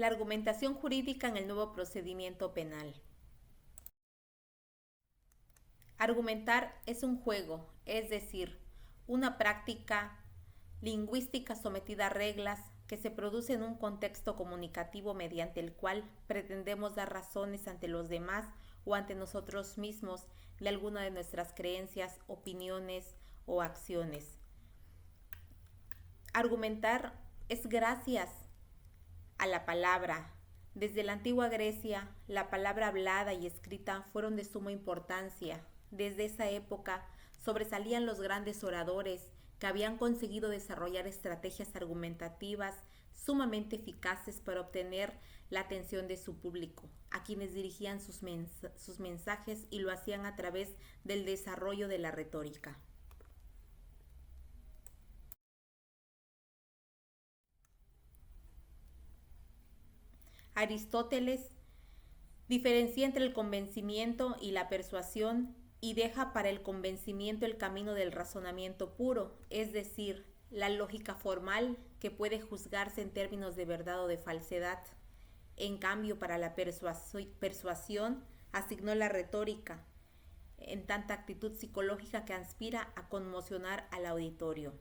La argumentación jurídica en el nuevo procedimiento penal. Argumentar es un juego, es decir, una práctica lingüística sometida a reglas que se produce en un contexto comunicativo mediante el cual pretendemos dar razones ante los demás o ante nosotros mismos de alguna de nuestras creencias, opiniones o acciones. Argumentar es gracias a la palabra. Desde la antigua Grecia, la palabra hablada y escrita fueron de suma importancia. Desde esa época sobresalían los grandes oradores que habían conseguido desarrollar estrategias argumentativas sumamente eficaces para obtener la atención de su público, a quienes dirigían sus mensajes y lo hacían a través del desarrollo de la retórica. Aristóteles diferencia entre el convencimiento y la persuasión y deja para el convencimiento el camino del razonamiento puro, es decir, la lógica formal que puede juzgarse en términos de verdad o de falsedad. En cambio, para la persuasión asignó la retórica, en tanta actitud psicológica que aspira a conmocionar al auditorio.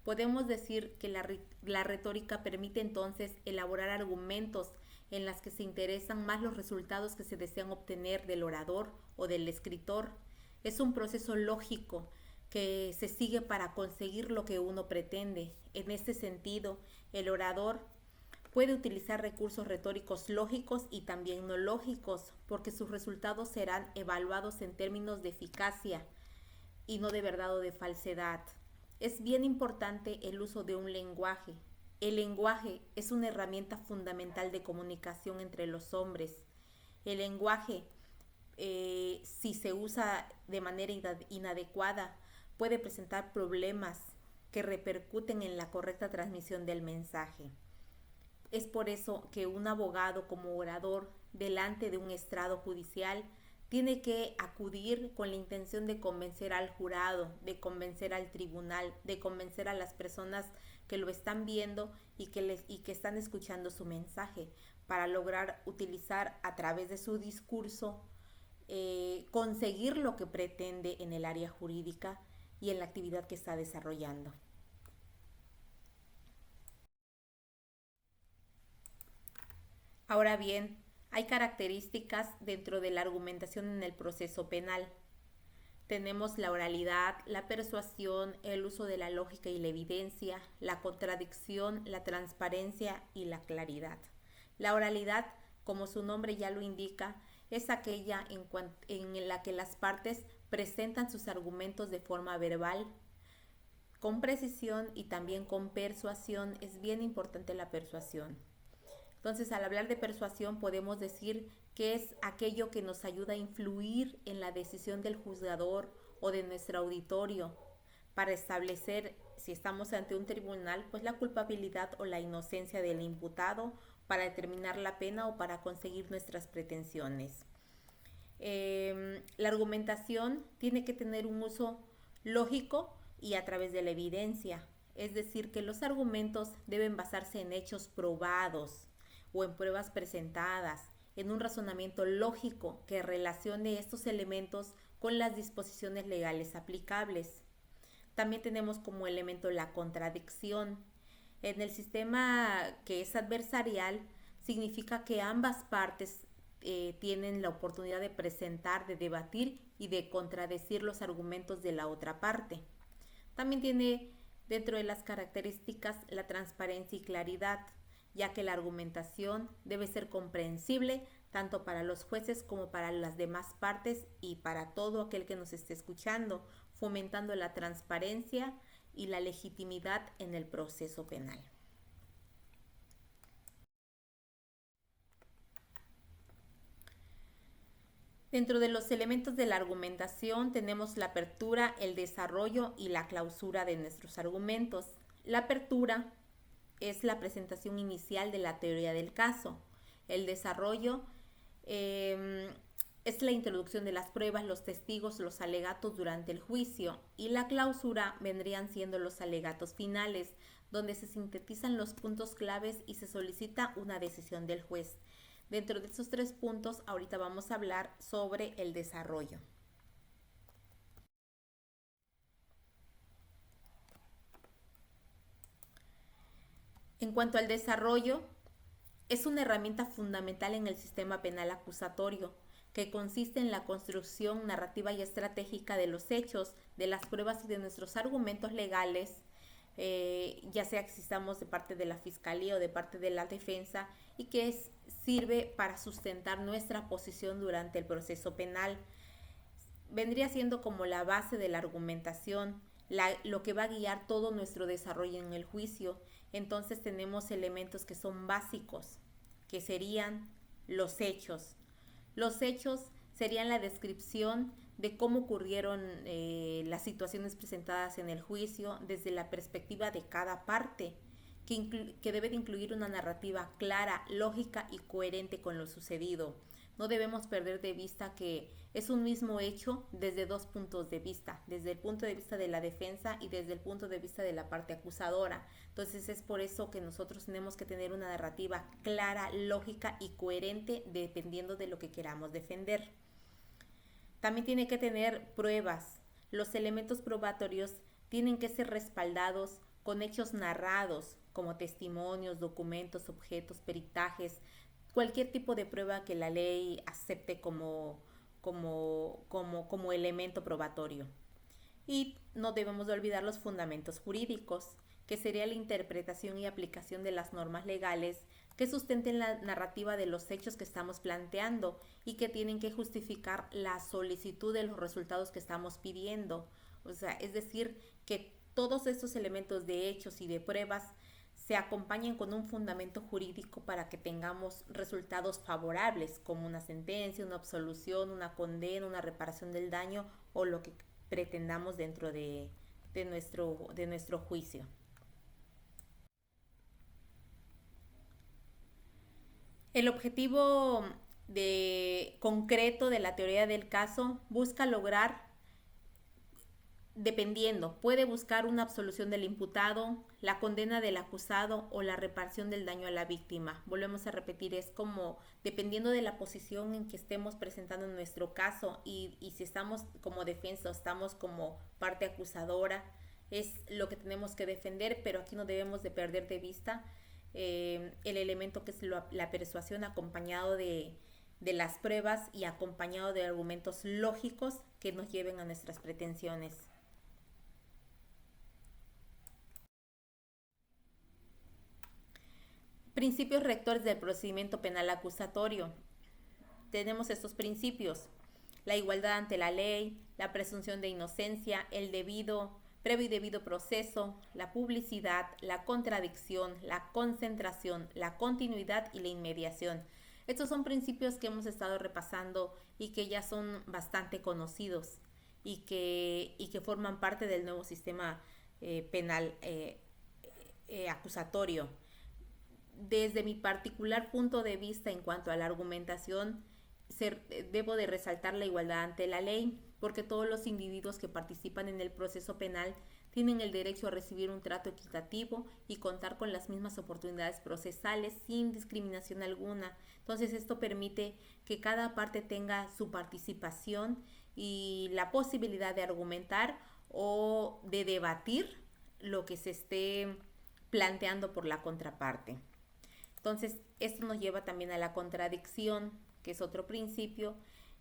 Podemos decir que la retórica permite entonces elaborar argumentos en las que se interesan más los resultados que se desean obtener del orador o del escritor. Es un proceso lógico que se sigue para conseguir lo que uno pretende. En este sentido, el orador puede utilizar recursos retóricos lógicos y también no lógicos, porque sus resultados serán evaluados en términos de eficacia y no de verdad o de falsedad. Es bien importante el uso de un lenguaje. El lenguaje es una herramienta fundamental de comunicación entre los hombres. El lenguaje, si se usa de manera inadecuada, puede presentar problemas que repercuten en la correcta transmisión del mensaje. Es por eso que un abogado como orador delante de un estrado judicial tiene que acudir con la intención de convencer al jurado, de convencer al tribunal, de convencer a las personas que lo están viendo y que están escuchando su mensaje, para lograr utilizar a través de su discurso, conseguir lo que pretende en el área jurídica y en la actividad que está desarrollando. Ahora bien, hay características dentro de la argumentación en el proceso penal. Tenemos la oralidad, la persuasión, el uso de la lógica y la evidencia, la contradicción, la transparencia y la claridad. La oralidad, como su nombre ya lo indica, es aquella en la que las partes presentan sus argumentos de forma verbal, con precisión y también con persuasión. Es bien importante la persuasión. Entonces, al hablar de persuasión podemos decir que es aquello que nos ayuda a influir en la decisión del juzgador o de nuestro auditorio para establecer, si estamos ante un tribunal, pues la culpabilidad o la inocencia del imputado, para determinar la pena o para conseguir nuestras pretensiones. La argumentación tiene que tener un uso lógico y a través de la evidencia, es decir, que los argumentos deben basarse en hechos probados o en pruebas presentadas, en un razonamiento lógico que relacione estos elementos con las disposiciones legales aplicables. También tenemos como elemento la contradicción. En el sistema que es adversarial, significa que ambas partes tienen la oportunidad de presentar, de debatir y de contradecir los argumentos de la otra parte. También tiene dentro de las características la transparencia y claridad, ya que la argumentación debe ser comprensible tanto para los jueces como para las demás partes y para todo aquel que nos esté escuchando, fomentando la transparencia y la legitimidad en el proceso penal. Dentro de los elementos de la argumentación tenemos la apertura, el desarrollo y la clausura de nuestros argumentos. La apertura es la presentación inicial de la teoría del caso. El desarrollo es la introducción de las pruebas, los testigos, los alegatos durante el juicio, y la clausura vendrían siendo los alegatos finales, donde se sintetizan los puntos claves y se solicita una decisión del juez. Dentro de estos 3 puntos, ahorita vamos a hablar sobre el desarrollo. En cuanto al desarrollo, es una herramienta fundamental en el sistema penal acusatorio, que consiste en la construcción narrativa y estratégica de los hechos, de las pruebas y de nuestros argumentos legales, ya sea que existamos de parte de la Fiscalía o de parte de la defensa, y que sirve para sustentar nuestra posición durante el proceso penal. Vendría siendo como la base de la argumentación, lo que va a guiar todo nuestro desarrollo en el juicio. Entonces tenemos elementos que son básicos, que serían los hechos. Los hechos serían la descripción de cómo ocurrieron las situaciones presentadas en el juicio desde la perspectiva de cada parte, que debe de incluir una narrativa clara, lógica y coherente con lo sucedido. No debemos perder de vista que es un mismo hecho desde 2 puntos de vista, desde el punto de vista de la defensa y desde el punto de vista de la parte acusadora. Entonces es por eso que nosotros tenemos que tener una narrativa clara, lógica y coherente dependiendo de lo que queramos defender. También tiene que tener pruebas. Los elementos probatorios tienen que ser respaldados con hechos narrados, como testimonios, documentos, objetos, peritajes, cualquier tipo de prueba que la ley acepte como elemento probatorio. Y no debemos de olvidar los fundamentos jurídicos, que sería la interpretación y aplicación de las normas legales que sustenten la narrativa de los hechos que estamos planteando y que tienen que justificar la solicitud de los resultados que estamos pidiendo. O sea, es decir, que todos estos elementos de hechos y de pruebas se acompañen con un fundamento jurídico para que tengamos resultados favorables, como una sentencia, una absolución, una condena, una reparación del daño o lo que pretendamos dentro de nuestro juicio. El objetivo concreto de la teoría del caso busca lograr, puede buscar una absolución del imputado, la condena del acusado o la reparación del daño a la víctima. Volvemos a repetir, es como dependiendo de la posición en que estemos presentando en nuestro caso y si estamos como defensa o estamos como parte acusadora, es lo que tenemos que defender, pero aquí no debemos de perder de vista el elemento que es la persuasión acompañado de las pruebas y acompañado de argumentos lógicos que nos lleven a nuestras pretensiones. Principios rectores del procedimiento penal acusatorio. Tenemos estos principios: la igualdad ante la ley, la presunción de inocencia, el previo y debido proceso, la publicidad, la contradicción, la concentración, la continuidad y la inmediación. Estos son principios que hemos estado repasando y que ya son bastante conocidos y que forman parte del nuevo sistema penal acusatorio. Desde mi particular punto de vista en cuanto a la argumentación, debo de resaltar la igualdad ante la ley, porque todos los individuos que participan en el proceso penal tienen el derecho a recibir un trato equitativo y contar con las mismas oportunidades procesales sin discriminación alguna. Entonces esto permite que cada parte tenga su participación y la posibilidad de argumentar o de debatir lo que se esté planteando por la contraparte. Entonces, esto nos lleva también a la contradicción, que es otro principio,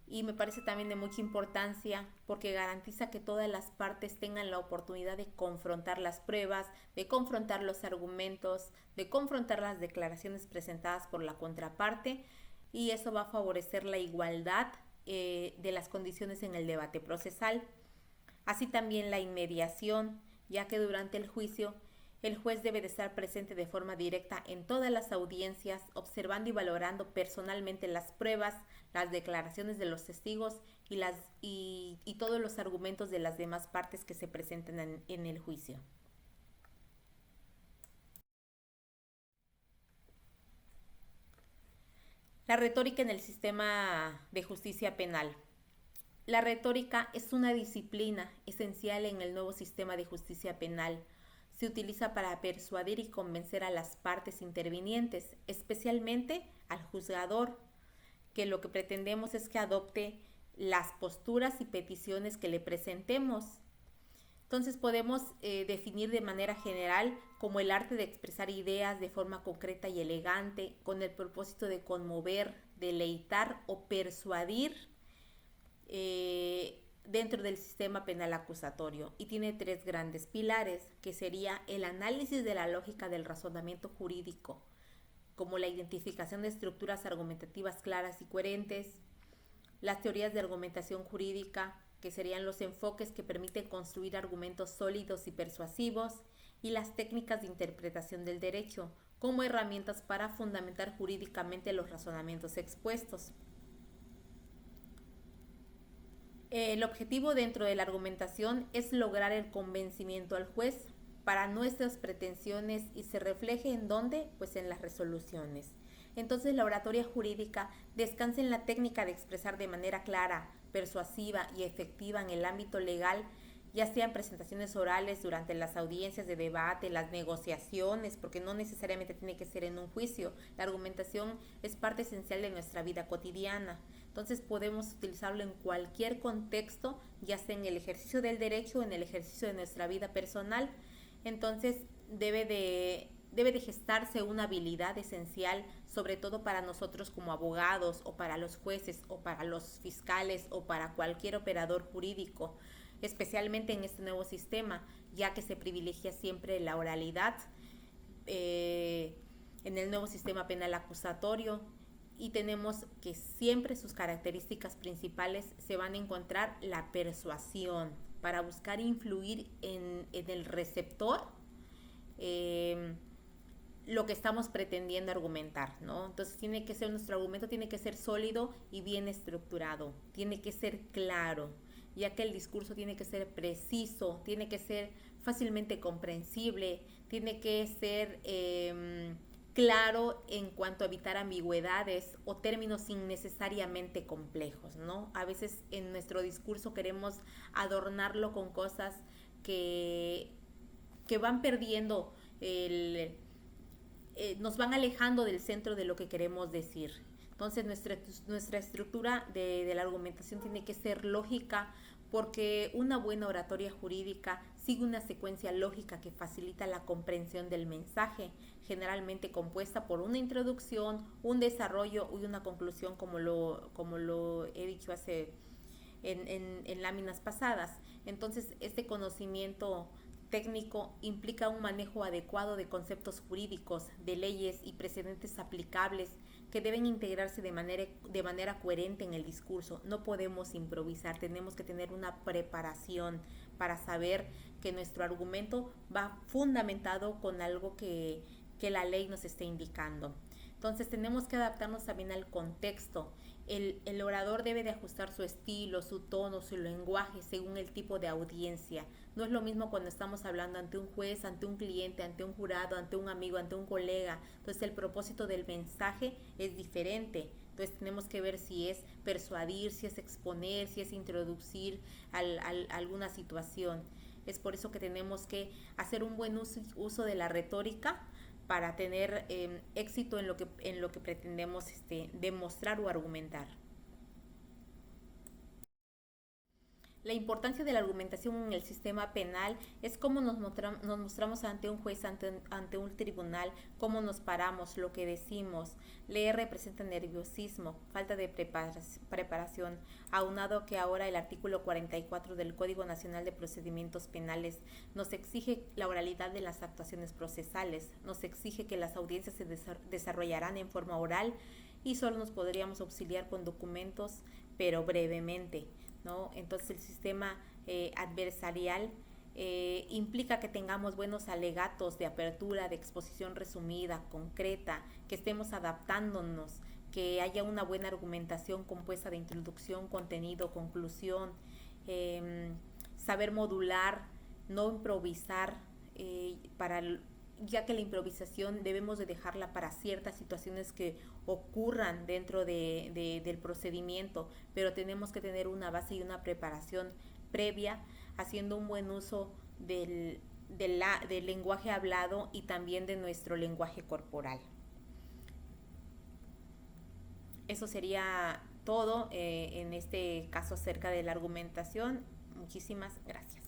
y me parece también de mucha importancia porque garantiza que todas las partes tengan la oportunidad de confrontar las pruebas, de confrontar los argumentos, de confrontar las declaraciones presentadas por la contraparte, y eso va a favorecer la igualdad de las condiciones en el debate procesal. Así también la inmediación, ya que durante el juicio el juez debe de estar presente de forma directa en todas las audiencias, observando y valorando personalmente las pruebas, las declaraciones de los testigos y todos los argumentos de las demás partes que se presenten en el juicio. La retórica en el sistema de justicia penal. La retórica es una disciplina esencial en el nuevo sistema de justicia penal. Se utiliza para persuadir y convencer a las partes intervinientes, especialmente al juzgador, que lo que pretendemos es que adopte las posturas y peticiones que le presentemos. Entonces podemos definir de manera general como el arte de expresar ideas de forma concreta y elegante con el propósito de conmover, deleitar o persuadir dentro del sistema penal acusatorio, y tiene tres grandes pilares, que sería el análisis de la lógica del razonamiento jurídico, como la identificación de estructuras argumentativas claras y coherentes, las teorías de argumentación jurídica, que serían los enfoques que permiten construir argumentos sólidos y persuasivos, y las técnicas de interpretación del derecho, como herramientas para fundamentar jurídicamente los razonamientos expuestos. El objetivo dentro de la argumentación es lograr el convencimiento al juez para nuestras pretensiones y se refleje en dónde, pues en las resoluciones. Entonces la oratoria jurídica descansa en la técnica de expresar de manera clara, persuasiva y efectiva en el ámbito legal, ya sean presentaciones orales durante las audiencias de debate, las negociaciones, porque no necesariamente tiene que ser en un juicio. La argumentación es parte esencial de nuestra vida cotidiana. Entonces podemos utilizarlo en cualquier contexto, ya sea en el ejercicio del derecho o en el ejercicio de nuestra vida personal. Entonces debe de gestarse una habilidad esencial, sobre todo para nosotros como abogados o para los jueces o para los fiscales o para cualquier operador jurídico, especialmente en este nuevo sistema, ya que se privilegia siempre la oralidad en el nuevo sistema penal acusatorio, y tenemos que siempre sus características principales se van a encontrar la persuasión para buscar influir en el receptor lo que estamos pretendiendo argumentar, ¿no? Entonces tiene que ser, nuestro argumento tiene que ser sólido y bien estructurado, tiene que ser claro, ya que el discurso tiene que ser preciso, tiene que ser fácilmente comprensible, tiene que ser claro en cuanto a evitar ambigüedades o términos innecesariamente complejos, ¿no? A veces en nuestro discurso queremos adornarlo con cosas que van perdiendo nos van alejando del centro de lo que queremos decir. Entonces nuestra estructura de la argumentación tiene que ser lógica, porque una buena oratoria jurídica sigue una secuencia lógica que facilita la comprensión del mensaje, generalmente compuesta por una introducción, un desarrollo y una conclusión, como lo he dicho en láminas pasadas. Entonces este conocimiento técnico implica un manejo adecuado de conceptos jurídicos, de leyes y precedentes aplicables que deben integrarse de manera coherente en el discurso. No podemos improvisar, tenemos que tener una preparación para saber que nuestro argumento va fundamentado con algo que la ley nos esté indicando. Entonces tenemos que adaptarnos también al contexto. El orador debe de ajustar su estilo, su tono, su lenguaje según el tipo de audiencia. No es lo mismo cuando estamos hablando ante un juez, ante un cliente, ante un jurado, ante un amigo, ante un colega. Entonces el propósito del mensaje es diferente. Entonces tenemos que ver si es persuadir, si es exponer, si es introducir alguna situación. Es por eso que tenemos que hacer un buen uso de la retórica para tener éxito en lo que pretendemos demostrar o argumentar. La importancia de la argumentación en el sistema penal es cómo nos mostramos ante un juez, ante un tribunal, cómo nos paramos, lo que decimos. Leer representa nerviosismo, falta de preparación, aunado que ahora el artículo 44 del Código Nacional de Procedimientos Penales nos exige la oralidad de las actuaciones procesales, nos exige que las audiencias se desarrollarán en forma oral y solo nos podríamos auxiliar con documentos, pero brevemente, ¿no? Entonces el sistema adversarial implica que tengamos buenos alegatos de apertura, de exposición resumida, concreta, que estemos adaptándonos, que haya una buena argumentación compuesta de introducción, contenido, conclusión, saber modular, no improvisar, ya que la improvisación debemos de dejarla para ciertas situaciones que ocurran dentro del procedimiento, pero tenemos que tener una base y una preparación previa, haciendo un buen uso del del lenguaje hablado y también de nuestro lenguaje corporal. Eso sería todo en este caso acerca de la argumentación. Muchísimas gracias.